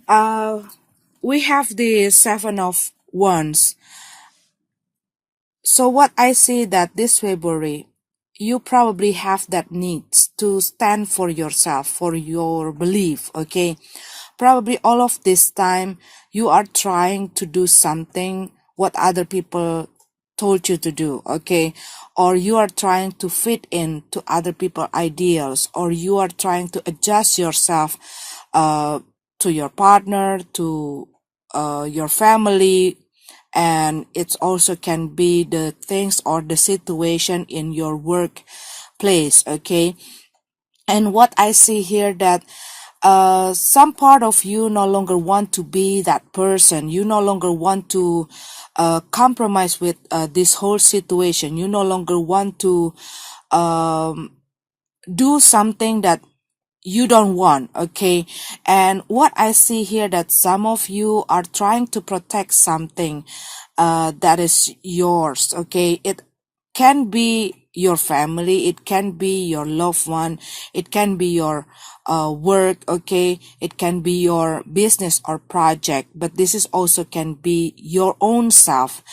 Uh, we have the Seven of Wands. So what I see that this February, you probably have that need to stand for yourself, for your belief, okay? Probably all of this time, you are trying to do something what other people told you to do, okay? Or you are trying to fit in to other people's ideals, or you are trying to adjust yourself uh, to your partner, to your family, and it also can be the things or the situation in your workplace, okay? And what I see here that some part of you no longer want to be that person. You no longer want to compromise with this whole situation. You no longer want to um, do something that you don't want, okay? And what I see here that some of you are trying to protect something that is yours, okay? It can be your family, it can be your loved one, it can be your work, okay? It can be your business or project, but this is also can be your own self.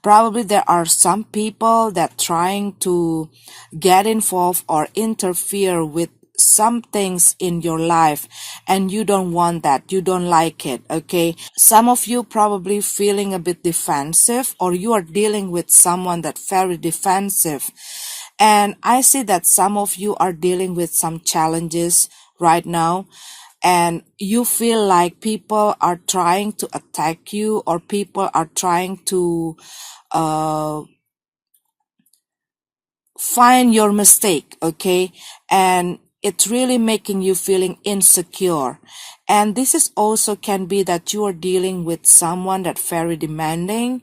Probably there are some people that trying to get involved or interfere with some things in your life, and you don't want that, you don't like it, okay? Some of you probably feeling a bit defensive, or you are dealing with someone that's very defensive, and I see that some of you are dealing with some challenges right now, and you feel like people are trying to attack you, or people are trying to uh find your mistake, okay? And it's really making you feeling insecure. And this is also can be that you are dealing with someone that's very demanding.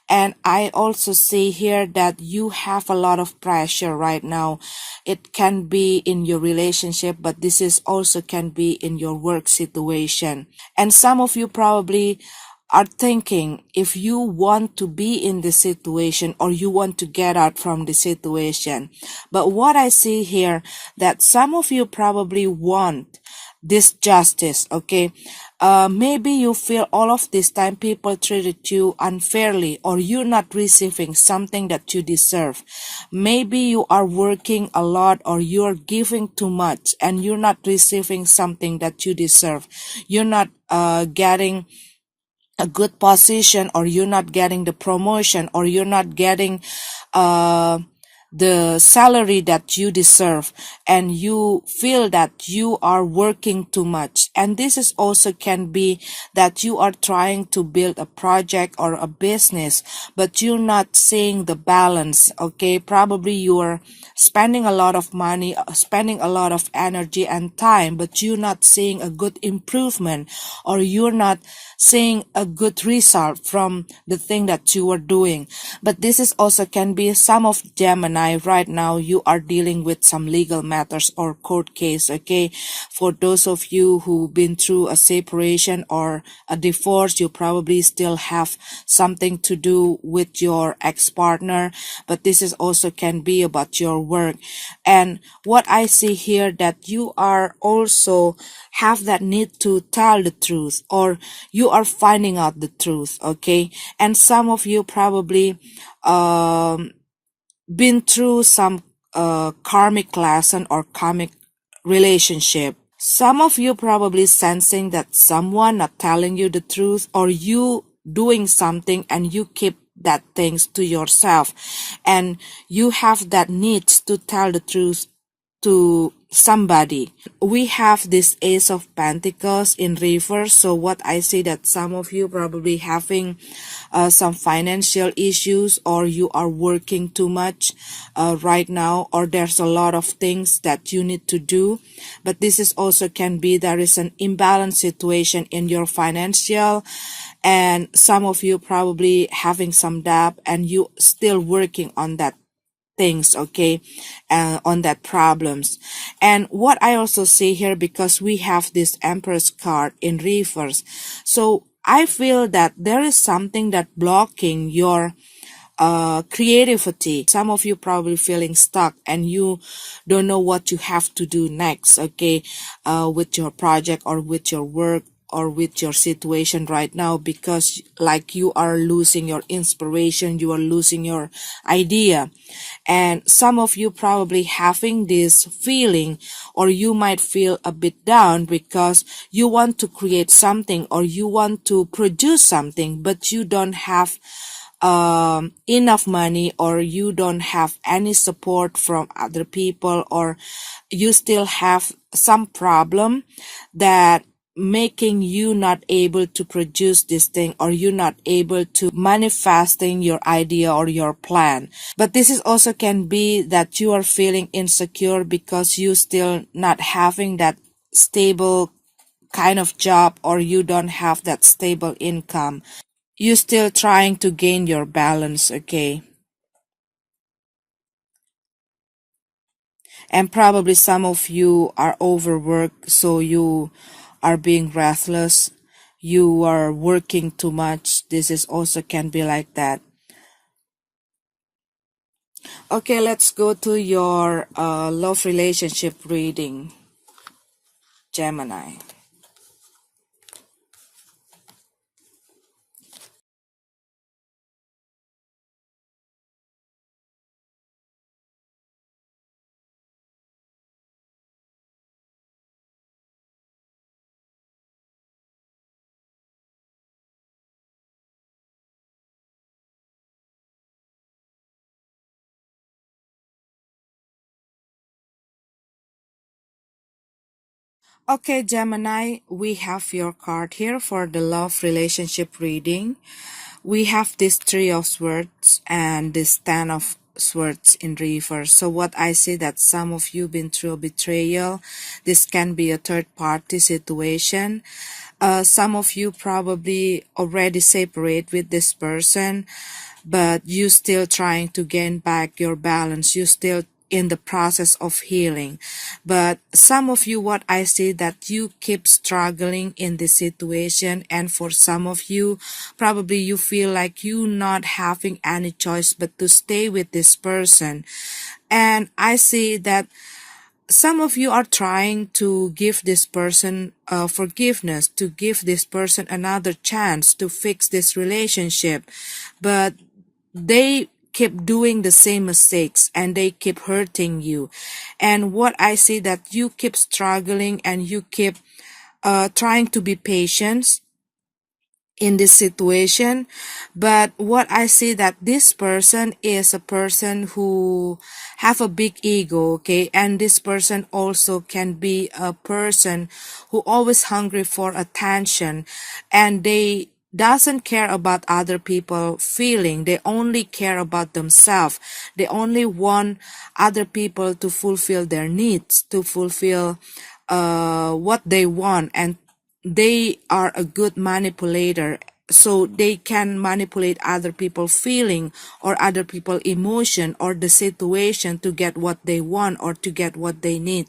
And I also see here that you have a lot of pressure right now. It can be in your relationship, but this is also can be in your work situation. And some of you probably are thinking if you want to be in the situation or you want to get out from the situation. But what I see here that some of you probably want this justice, okay? Maybe you feel all of this time people treated you unfairly, or you're not receiving something that you deserve. Maybe you are working a lot, or you're giving too much and you're not receiving something that you deserve. You're not getting a good position, or you're not getting the promotion, or you're not getting uh the salary that you deserve, and you feel that you are working too much. And this is also can be that you are trying to build a project or a business, but you're not seeing the balance, okay? Probably you're spending a lot of money, spending a lot of energy and time, but you're not seeing a good improvement, or you're not seeing a good result from the thing that you are doing. But this is also can be some of Gemini right now. You are dealing with some legal matters or court case, okay? For those of you who've been through a separation or a divorce, you probably still have something to do with your ex-partner, but this is also can be about your work. And what I see here that you are also have that need to tell the truth, or you are finding out the truth, okay? And some of you probably been through some karmic lesson or karmic relationship. Some of you probably sensing that someone not telling you the truth, or you doing something and you keep that things to yourself, and you have that need to tell the truth to somebody. We have this Ace of Pentacles in reverse. So what I see that some of you probably having some financial issues, or you are working too much right now, or there's a lot of things that you need to do. But this is also can be there is an imbalance situation in your financial, and some of you probably having some debt and you still working on that things, okay, on that problems. And what I also see here, because we have this Empress card in reverse, so I feel that there is something that blocking your creativity. Some of you probably feeling stuck and you don't know what you have to do next, okay, with your project or with your work. or with your situation right now, because like you are losing your inspiration, you are losing your idea. And some of you probably having this feeling, or you might feel a bit down because you want to create something or you want to produce something, but you don't have enough money, or you don't have any support from other people, or you still have some problem that making you not able to produce this thing, or you not able to manifesting your idea or your plan. But this is also can be that you are feeling insecure because you still not having that stable kind of job, or you don't have that stable income. You still trying to gain your balance, okay? And probably some of you are overworked, so you are being restless. You are working too much. This is also can be like that. Okay, let's go to your love relationship reading, Gemini. Okay, Gemini, we have your card here for the love relationship reading. We have this Three of Swords and this Ten of Swords in reverse. So what I see that some of you been through a betrayal. This can be a third party situation. Some of you probably already separate with this person, but you still trying to gain back your balance. You still in the process of healing. But some of you, what I see that you keep struggling in this situation, and for some of you, probably you feel like you not having any choice but to stay with this person. And I see that some of you are trying to give this person forgiveness, to give this person another chance to fix this relationship, but they keep doing the same mistakes and they keep hurting you. And what I see that you keep struggling and you keep trying to be patient in this situation. But what I see that this person is a person who have a big ego, okay? And this person also can be a person who always hungry for attention, and they doesn't care about other people feeling. They only care about themselves. They only want other people to fulfill their needs, to fulfill what they want, and they are a good manipulator, so they can manipulate other people feeling or other people emotion or the situation to get what they want or to get what they need.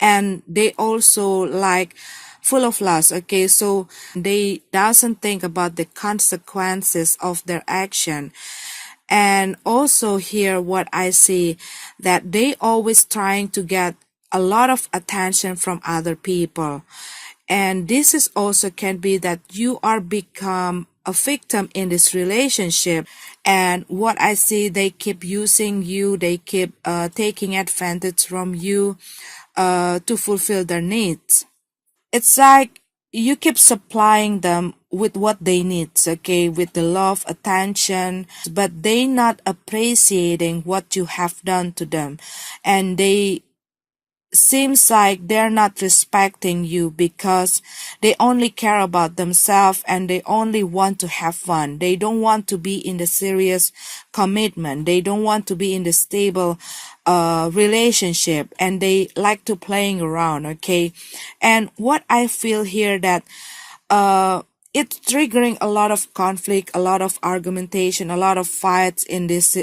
And they also like full of lust, okay? So they doesn't think about the consequences of their action. And also here what I see that they always trying to get a lot of attention from other people. And this is also can be that you are become a victim in this relationship. And what I see, they keep using you, they keep taking advantage from you to fulfill their needs. It's like you keep supplying them with what they need, okay, with the love, attention, but they not appreciating what you have done to them. And they seems like they're not respecting you because they only care about themselves and they only want to have fun. They don't want to be in the serious commitment. They don't want to be in the stable relationship, and they like to playing around, okay? And what I feel here that it's triggering a lot of conflict, a lot of argumentation, a lot of fights in this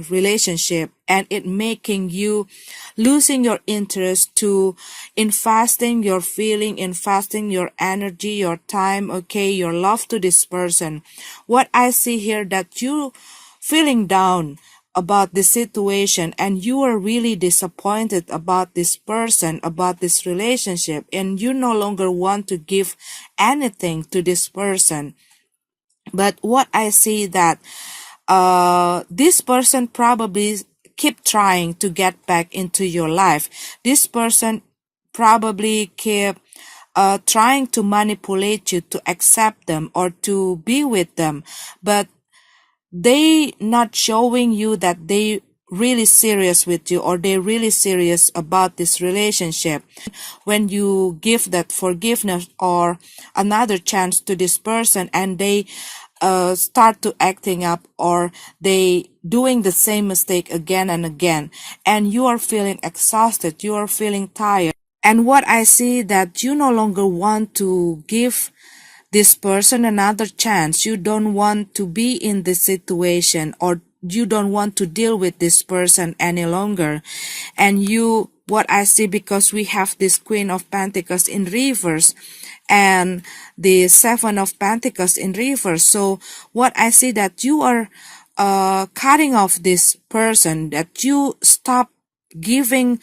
relationship, and it making you losing your interest to investing your feeling, investing your energy, your time, okay, your love to this person. What I see here that you feeling down, about the situation and you are really disappointed about this person, about this relationship, and you no longer want to give anything to this person. But what I see that this person probably keep trying to get back into your life. This person probably keep trying to manipulate you to accept them or to be with them, but they not showing you that they really serious with you or they really serious about this relationship. When you give that forgiveness or another chance to this person and they start to acting up or they doing the same mistake again and again, and you are feeling exhausted, you are feeling tired, and what I see that you no longer want to give this person another chance. You don't want to be in this situation or you don't want to deal with this person any longer. And what I see, because we have this Queen of Pentacles in reverse and the Seven of Pentacles in reverse. So what I see that you are cutting off this person, that you stop giving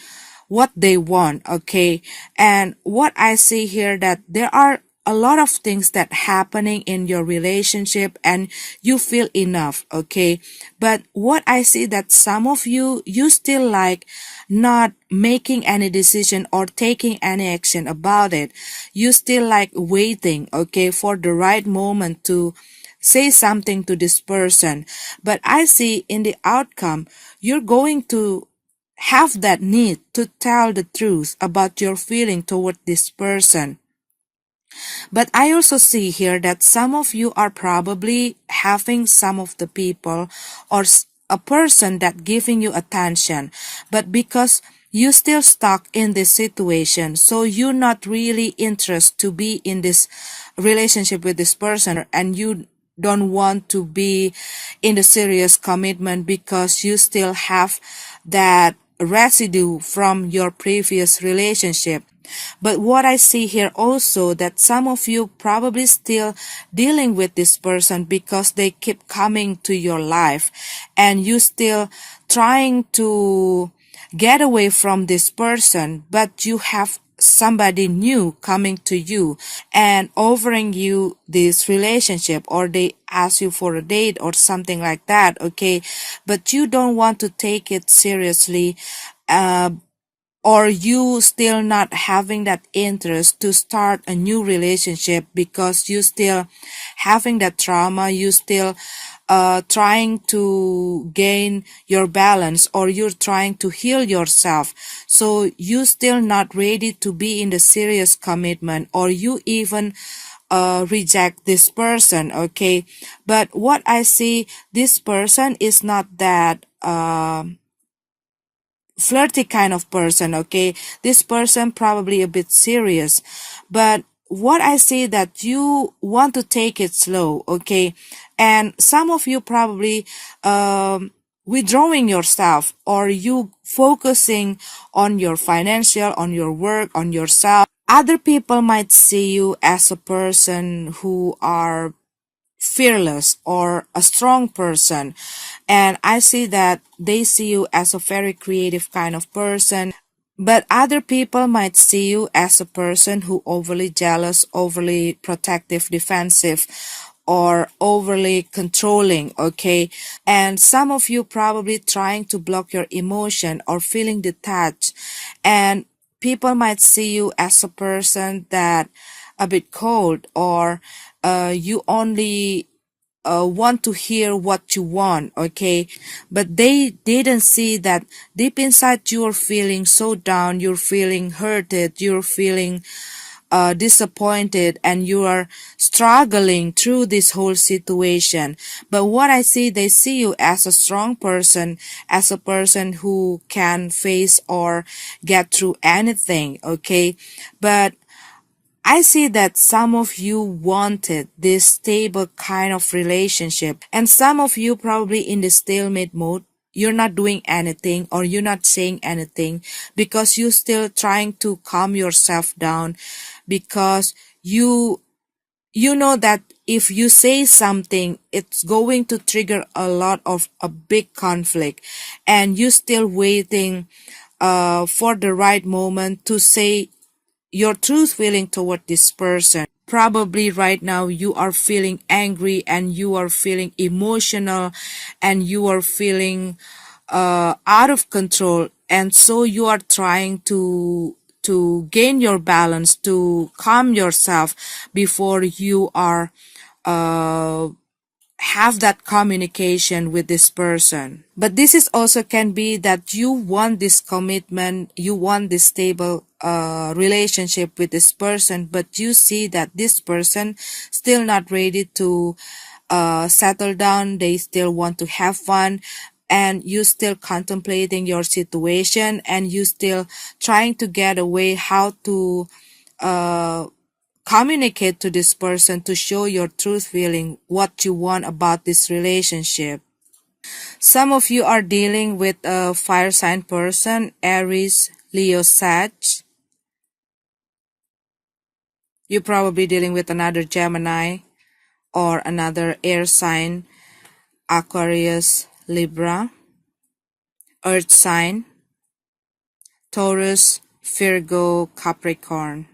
what they want, okay? And what I see here that there are a lot of things that happening in your relationship and you feel enough, okay? But what I see that some of you still like not making any decision or taking any action about it. You still like waiting, okay, for the right moment to say something to this person. But I see in the outcome, you're going to have that need to tell the truth about your feeling toward this person. But I also see here that some of you are probably having some of the people or a person that giving you attention, but because you still stuck in this situation, so you're not really interested to be in this relationship with this person, and you don't want to be in the serious commitment because you still have that residue from your previous relationship. But what I see here also that some of you probably still dealing with this person because they keep coming to your life and you still trying to get away from this person, but you have somebody new coming to you and offering you this relationship, or they ask you for a date or something like that, okay? But you don't want to take it seriously, or you still not having that interest to start a new relationship because you still having that trauma, you still trying to gain your balance, or you're trying to heal yourself. So you still not ready to be in the serious commitment, or you even reject this person, okay? But what I see, this person is not that flirty kind of person, okay? This person probably a bit serious, but what I see that you want to take it slow, okay? And some of you probably withdrawing yourself, or you focusing on your financial, on your work, on yourself. Other people might see you as a person who are fearless or a strong person, and I see that they see you as a very creative kind of person, but other people might see you as a person who overly jealous, overly protective, defensive, or overly controlling, okay? And some of you probably trying to block your emotion or feeling detached, and people might see you as a person that a bit cold, or you only want to hear what you want, okay? But they didn't see that deep inside you're feeling so down, you're feeling hurted, you're feeling disappointed, and you are struggling through this whole situation. But what I see, they see you as a strong person, as a person who can face or get through anything, okay? But I see that some of you wanted this stable kind of relationship, and some of you probably in the stalemate mode. You're not doing anything, or you're not saying anything because you're still trying to calm yourself down, because you know that if you say something, it's going to trigger a lot of a big conflict, and you still waiting for the right moment to say your true feeling toward this person. Probably right now you are feeling angry, and you are feeling emotional, and you are feeling out of control, and so you are trying to gain your balance, to calm yourself before you are uh, have that communication with this person. But this is also can be that you want this commitment, you want this stable relationship with this person, but you see that this person still not ready to settle down, they still want to have fun, and you still contemplating your situation, and you still trying to get away how to uh, communicate to this person to show your true feeling, what you want about this relationship. Some of you are dealing with a fire sign person, Aries, Leo, Sag. You're probably dealing with another Gemini or another air sign, Aquarius, Libra, earth sign, Taurus, Virgo, Capricorn.